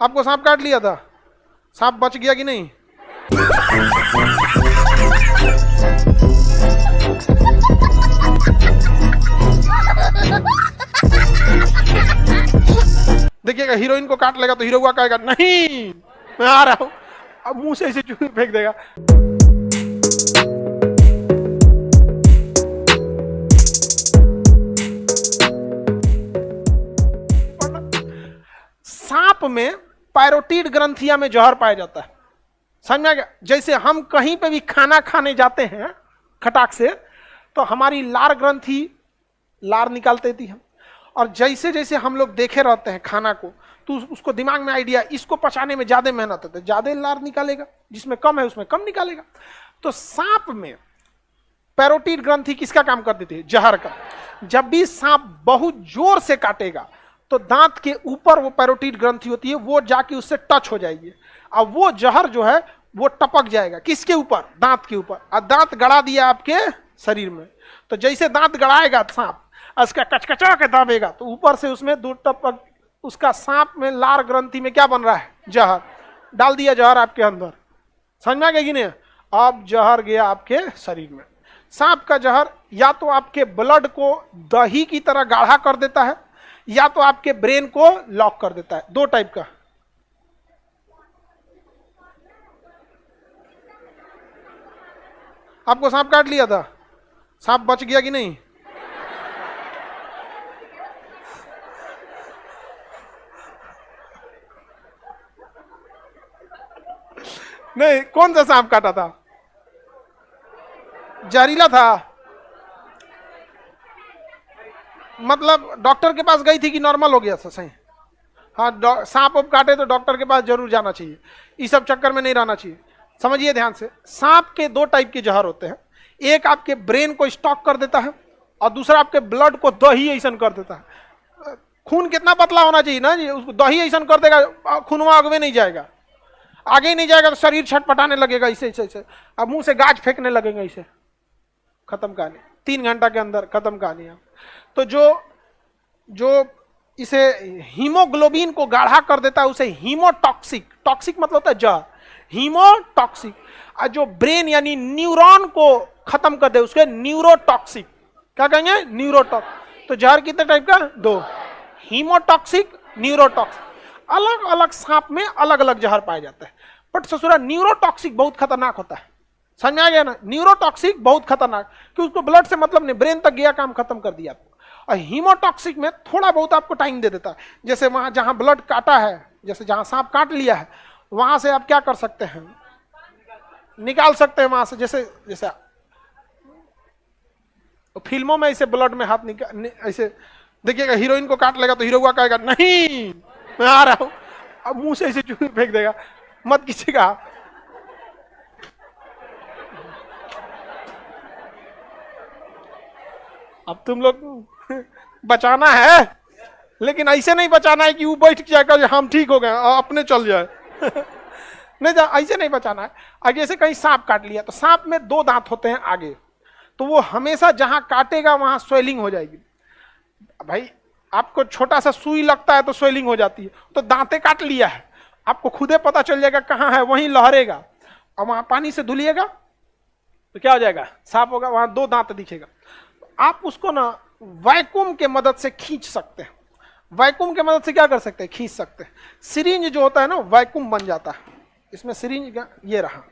आपको सांप काट लिया था, सांप बच गया कि नहीं? देखिएगा हीरोइन को काट लेगा तो हीरो हुआ कहेगा नहीं मैं आ रहा हूं, अब मुंह से ऐसे चूहे फेंक देगा। सांप में पैरोटीड ग्रंथिया में जहर पाया जाता है, समझ में आ गया? जैसे हम कहीं पे भी खाना खाने जाते हैं खटाक से तो हमारी लार ग्रंथि लार निकाल देती है, और जैसे जैसे हम लोग देखे रहते हैं खाना को तो उसको दिमाग में आइडिया इसको पचाने में ज्यादा मेहनत होता है, ज्यादा लार निकालेगा, जिसमें कम है उसमें कम निकालेगा। तो सांप में पैरोटीड ग्रंथि किसका काम कर देती है? जहर का। जब भी सांप बहुत जोर से काटेगा तो दांत के ऊपर वो पैरोटीड ग्रंथि होती है, वो जाके उससे टच हो जाएगी, अब वो जहर जो है वो टपक जाएगा किसके ऊपर? दांत के ऊपर। और दांत गड़ा दिया आपके शरीर में, तो जैसे दांत गड़ाएगा सांप उसका कचकचा के दाबेगा तो ऊपर से उसमें दो टपक, उसका सांप में लार ग्रंथि में क्या बन रहा है? जहर। डाल दिया जहर आपके अंदर, समझ में आ गया कि नहीं? अब जहर गया आपके शरीर में। सांप का जहर या तो आपके ब्लड को दही की तरह गाढ़ा कर देता है या तो आपके ब्रेन को लॉक कर देता है, दो टाइप का। आपको सांप काट लिया था, सांप बच गया कि नहीं? नहीं, कौन सा सांप काटा था? जहरीला था? मतलब डॉक्टर के पास गई थी कि नॉर्मल हो गया था? सही। हाँ, सांप अब काटे तो डॉक्टर के पास जरूर जाना चाहिए, इस सब चक्कर में नहीं रहना चाहिए। समझिए ध्यान से, सांप के दो टाइप के जहर होते हैं, एक आपके ब्रेन को स्टॉक कर देता है और दूसरा आपके ब्लड को दही ऐसा कर देता है। खून कितना पतला होना चाहिए ना जी, उसको दही ऐसा कर देगा खूनवा आगे नहीं जाएगा, आगे ही नहीं जाएगा तो शरीर छटपटाने लगेगा ऐसे ऐसे ऐसे, अब मुंह से गाज फेंकने लगेगा ऐसे, खत्म कहानी। 3 घंटा के अंदर खत्म कहानी। तो जो इसे हीमोग्लोबिन को गाढ़ा कर देता है उसे हीमोटॉक्सिक, टॉक्सिक मतलब होता है जहर, हीमोटॉक्सिक। और जो ब्रेन यानी न्यूरॉन को खत्म कर दे उसके न्यूरोटॉक्सिक, क्या कहेंगे? न्यूरोटॉक्सिक। तो जहर कितने टाइप का? 2, हीमोटॉक्सिक, न्यूरोटॉक्सिक। अलग अलग सांप में अलग अलग जहर पाया जाता है, बट ससुरा न्यूरोटॉक्सिक बहुत खतरनाक होता है, समझ में आ गया ना? न्यूरोटॉक्सिक बहुत खतरनाक, कि उसको ब्लड से मतलब नहीं, ब्रेन तक गया काम खत्म कर दिया आपको। और हीमोटॉक्सिक में थोड़ा बहुत आपको टाइम दे देता है, जैसे वहां जहां ब्लड काटा है, जैसे जहां सांप काट लिया है वहां से आप क्या कर सकते हैं? निकाल सकते हैं वहां से। जैसे जैसे फिल्मों में ऐसे ब्लड में हाथ निकाल, ऐसे देखिएगा हीरोइन को काट लेगा तो हीरो हुआ कहेगा नहीं मैं आ रहा हूं, अब मुंह से ऐसे चूहे फेंक देगा, मत कीजिएगा। अब तुम लोग बचाना है, लेकिन ऐसे नहीं बचाना है कि वो बैठ जाएगा हम ठीक हो गए अपने चल जाए नहीं, ऐसे नहीं बचाना है। अब जैसे कहीं सांप काट लिया तो सांप में 2 दांत होते हैं आगे, तो वो हमेशा जहां काटेगा वहां स्वेलिंग हो जाएगी। भाई आपको छोटा सा सुई लगता है तो स्वेलिंग हो जाती है, तो दांते काट लिया है, आपको खुदे पता चल जाएगा कहां है, वहीं लहरेगा, और वहां पानी से धुलिएगा तो क्या हो जाएगा? साफ होगा, वहां 2 दांत दिखेगा। आप उसको ना वैक्यूम के मदद से खींच सकते हैं, वैक्यूम के मदद से क्या कर सकते हैं? खींच सकते हैं। सिरिंज जो होता है ना वैक्यूम बन जाता है, इसमें सिरिंज ये रहा,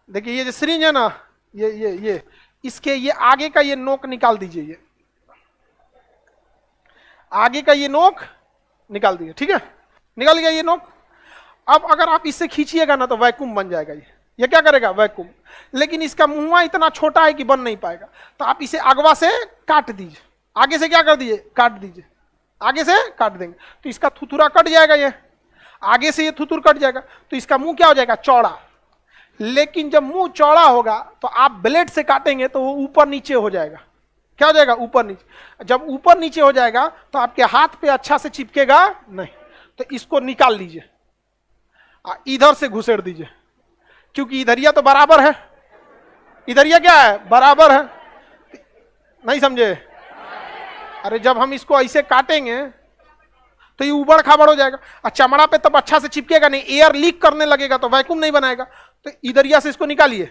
देखिए ये जो सिरिंज है ना, ये इसके ये आगे का ये नोक निकाल दीजिए, ये आगे का ये नोक निकाल दीजिए, ठीक है? निकल गया ये नोक। अब अगर आप इससे खींचिएगा ना तो वैक्यूम बन जाएगा, ये क्या करेगा? वैक्यूम। लेकिन इसका मुंह इतना छोटा है कि बन नहीं पाएगा, तो आप इसे अगवा से काट दीजिए, आगे से क्या कर दीजिए? काट दीजिए, आगे से काट देंगे तो इसका थुथुरा कट जाएगा, ये आगे से ये थुथुर कट जाएगा तो इसका मुंह क्या हो जाएगा? चौड़ा। लेकिन जब मुंह चौड़ा होगा तो आप ब्लेड से काटेंगे तो वो ऊपर नीचे हो जाएगा, क्या हो जाएगा? ऊपर नीचे। जब ऊपर नीचे हो जाएगा तो आपके हाथ पे अच्छा से चिपकेगा नहीं, तो इसको निकाल लीजिए, इधर से घुसेड़ दीजिए, क्योंकि इधरिया तो बराबर है, इधरिया क्या है? बराबर है, नहीं समझे? अरे जब हम इसको ऐसे काटेंगे तो ये उबड़ खाबड़ हो जाएगा, और चमड़ा पे तब अच्छा से चिपकेगा नहीं, एयर लीक करने लगेगा तो वैक्यूम नहीं बनाएगा। तो इधरिया से इसको निकालिए,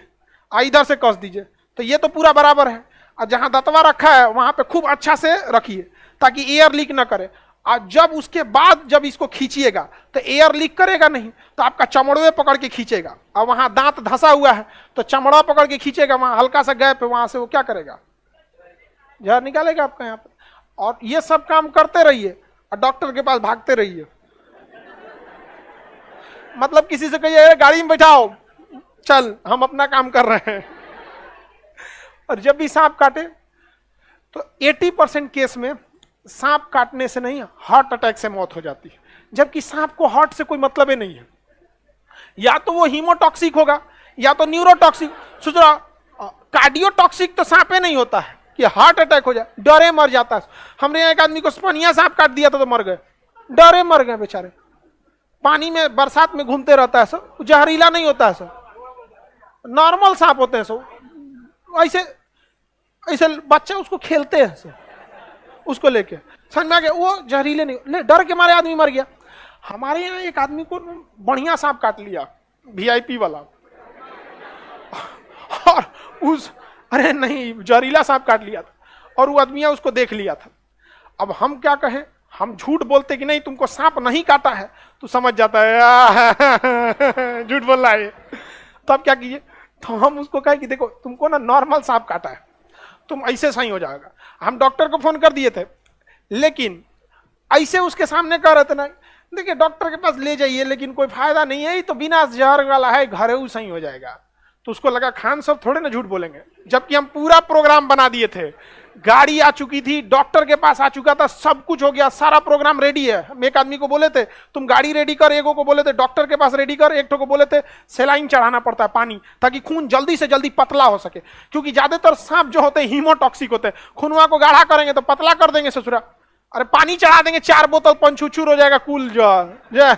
इधर से कस दीजिए, तो ये तो पूरा बराबर है। और जहां दतवा रखा है वहां पे खूब अच्छा से रखिए ताकि एयर लीक ना करे। और जब उसके बाद जब इसको खींचिएगा तो एयर लीक करेगा नहीं, तो आपका चमड़े पकड़ के खींचेगा। और वहां दांत धंसा हुआ है तो चमड़ा पकड़ के खींचेगा, वहां हल्का सा गैप है, वहां से वो क्या करेगा, जहर निकालेगा आपका यहाँ पे। और ये सब काम करते रहिए और डॉक्टर के पास भागते रहिए। मतलब किसी से कहिए गाड़ी में बैठाओ, चल हम अपना काम कर रहे हैं। और जब भी सांप काटे तो 80% केस में सांप काटने से नहीं, हार्ट अटैक से मौत हो जाती है, जबकि सांप को हार्ट से कोई मतलब ही नहीं है। या तो वो हीमोटॉक्सिक होगा या तो न्यूरोटॉक्सिक। सोच रहा कार्डियोटॉक्सिक तो सांपे नहीं होता है कि हार्ट अटैक हो जाए, डरे मर जाता है। हमने यहाँ एक आदमी को स्पनिया सांप काट दिया था तो मर गए, डरे मर गए बेचारे। पानी में बरसात में घूमते रहता है सब, जहरीला नहीं होता है सब, नॉर्मल सांप होते हैं सब। ऐसे ऐसे बच्चे उसको खेलते हैं सब, उसको लेके समझ में आ गया, वो जहरीले नहीं, डर के मारे आदमी मर गया। हमारे यहाँ एक आदमी को बढ़िया सांप काट लिया, वीआईपी वाला, और उस अरे नहीं जहरीला सांप काट लिया था, और वो आदमी उसको देख लिया था। अब हम क्या कहें, हम झूठ बोलते कि नहीं तुमको सांप नहीं काटा है, तो समझ जाता है झूठ बोल रहा है। तो अब क्या कीजिए, तो हम उसको कहे कि देखो तुमको ना नॉर्मल सांप काटा है, तुम ऐसे सही हो जाएगा। हम डॉक्टर को फोन कर दिए थे, लेकिन ऐसे उसके सामने कह रहे थे ना, देखिए डॉक्टर के पास ले जाइए लेकिन कोई फायदा नहीं है, ये तो बिना जहर वाला है, घरेलू सही हो जाएगा। तो उसको लगा खान साहब थोड़े ना झूठ बोलेंगे, जबकि हम पूरा प्रोग्राम बना दिए थे, गाड़ी आ चुकी थी, डॉक्टर के पास आ चुका था, सब कुछ हो गया, सारा प्रोग्राम रेडी है। हम एक आदमी को बोले थे तुम गाड़ी रेडी कर, एक को बोले थे डॉक्टर के पास रेडी कर, एक को बोले थे सेलाइन चढ़ाना पड़ता है पानी, ताकि खून जल्दी से जल्दी पतला हो सके, क्योंकि ज्यादातर सांप जो होते हैं हीमोटॉक्सिक होते हैं, खूनवा को गाढ़ा करेंगे तो पतला कर देंगे ससुरा। अरे पानी चढ़ा देंगे 4 बोतल पंचुचुर हो जाएगा, कुल जो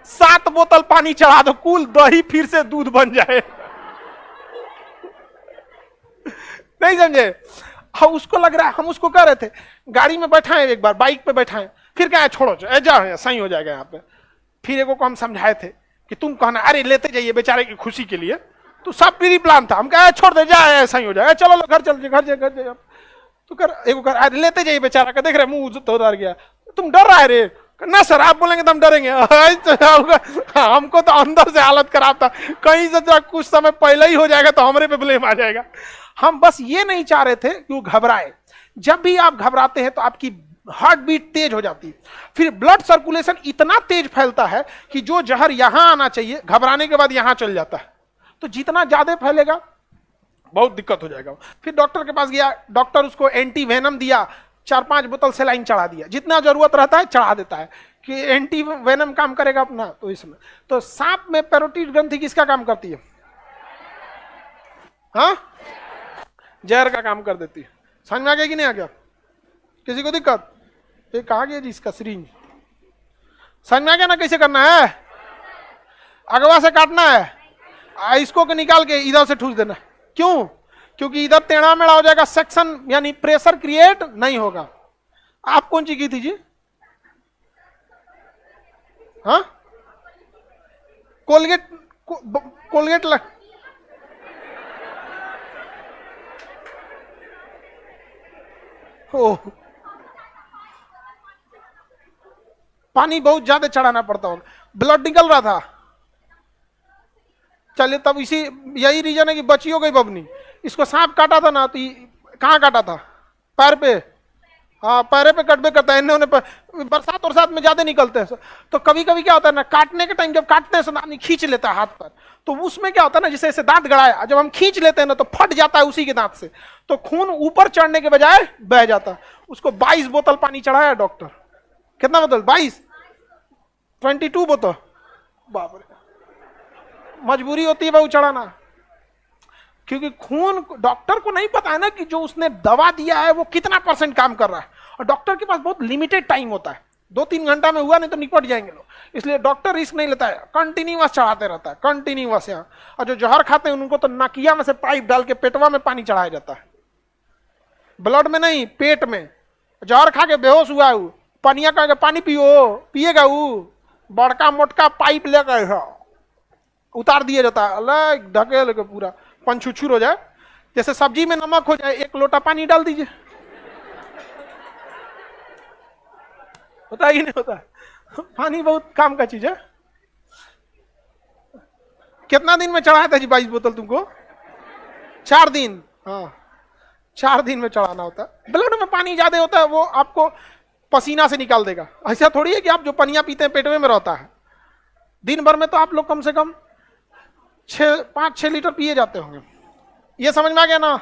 7 बोतल पानी चढ़ा दो, कुल दही फिर से दूध बन जाए। नहीं समझे, हाँ उसको लग रहा है, हम उसको कह रहे थे गाड़ी में बैठाएं, एक बार बाइक पे बैठाएं, फिर क्या है छोड़ो जाओ सही हो जाएगा यहाँ पे। फिर एगो को हम समझाए थे कि तुम कहना अरे लेते जाइए बेचारे की खुशी के लिए, तो सब प्री प्लान था, हम कहा छोड़ दे जाए सही हो जाएगा, चलो घर चल घर तो कर एगो कर अरे लेते जाइए बेचारा का, देख रहे मुंह तो डर गया, तुम डर रहा है रे ना सर, आप बोलेंगे तो हम डरेंगे। हमको तो अंदर से हालत खराब था, कहीं से कुछ समय पहले ही हो जाएगा तो हमारे पे ब्लेम आ जाएगा। हम बस ये नहीं चाह रहे थे कि वो घबराए। जब भी आप घबराते हैं तो आपकी हार्ट बीट तेज हो जाती है, फिर ब्लड सर्कुलेशन इतना तेज फैलता है कि जो जहर यहां आना चाहिए घबराने के बाद यहां चल जाता है, तो जितना ज्यादा फैलेगा बहुत दिक्कत हो जाएगा। फिर डॉक्टर के पास गया, डॉक्टर उसको एंटी वेनम दिया, 4-5 बोतल सेलाइन चढ़ा दिया, जितना जरूरत रहता है चढ़ा देता है कि एंटी वेनम काम करेगा अपना। तो इसमें तो सांप में पैरोटिड ग्रंथि किसका काम करती है, हाँ जहर का काम कर देती है। समझ में आ गया कि नहीं आ गया, किसी को दिक्कत, ये कहा गया जी इसका सिरिंज समझ में आ गया ना, कैसे करना है, अगवा से काटना है, इसको के निकाल के इधर से ठूस देना। क्यों, क्योंकि इधर टेढ़ा मेढ़ा हो जाएगा, सेक्शन यानी प्रेशर क्रिएट नहीं होगा। आप कौन सी की थी जी, हाँ कोलगेट कोलगेट पानी बहुत ज्यादा चढ़ाना पड़ता होगा, ब्लड निकल रहा था। चलिए तब इसी यही रीजन है कि बची हो गई बबनी। इसको सांप काटा था ना, तो कहाँ काटा था, पैर पे, हाँ पैरे पे कटबे करता है, इन्होंने बरसात और साथ में ज्यादा निकलते हैं। तो कभी कभी क्या होता है ना, काटने के टाइम जब काटते हैं आदमी खींच लेता है हाथ पर, तो उसमें क्या होता है ना, जैसे ऐसे दांत गड़ाया, जब हम खींच लेते हैं ना तो फट जाता है उसी के दांत से, तो खून ऊपर चढ़ने के बजाय बह जाता है। उसको 22 बोतल पानी चढ़ाया डॉक्टर, कितना बोतल, 22 बोतल, बाप रे, मजबूरी होती है वो चढ़ाना, क्योंकि खून डॉक्टर को नहीं पता है ना कि जो उसने दवा दिया है वो कितना % काम कर रहा है, और डॉक्टर के पास बहुत लिमिटेड टाइम होता है, 2-3 घंटा में हुआ नहीं तो निपट जाएंगे लोग, इसलिए डॉक्टर रिस्क नहीं लेता है, कंटिन्यूअस चढ़ाते रहता है, कंटिन्यूअस यहाँ। और जो जहर खाते हैं उनको तो नाकिया में से पाइप डाल के पेटवा में पानी चढ़ाया जाता है, ब्लड में नहीं पेट में। जहर खा के बेहोश हुआ है पनिया का पानी पियो, पिएगा वो बड़का मोटका पाइप लेकर उतार दिया जाता है, अलग ढकेल के पूरा पंचुछुर हो जाए, जैसे सब्जी में नमक हो जाए, एक लोटा पानी डाल दीजिए, होता ही नहीं होता। पानी बहुत काम का चीज है। कितना दिन में चढ़ाया था जी 22 बोतल तुमको? 4 दिन। हाँ 4 दिन में चढ़ाना होता है। ब्लड में पानी ज्यादा होता है, वो आपको पसीना से निकाल देगा। ऐसा थोड़ी है कि आप जो पनिया पीते हैं पेट में रहता है। दिन भर में तो आप लोग कम से कम 5-6 लीटर पिए जाते होंगे। ये समझ में आ गया ना?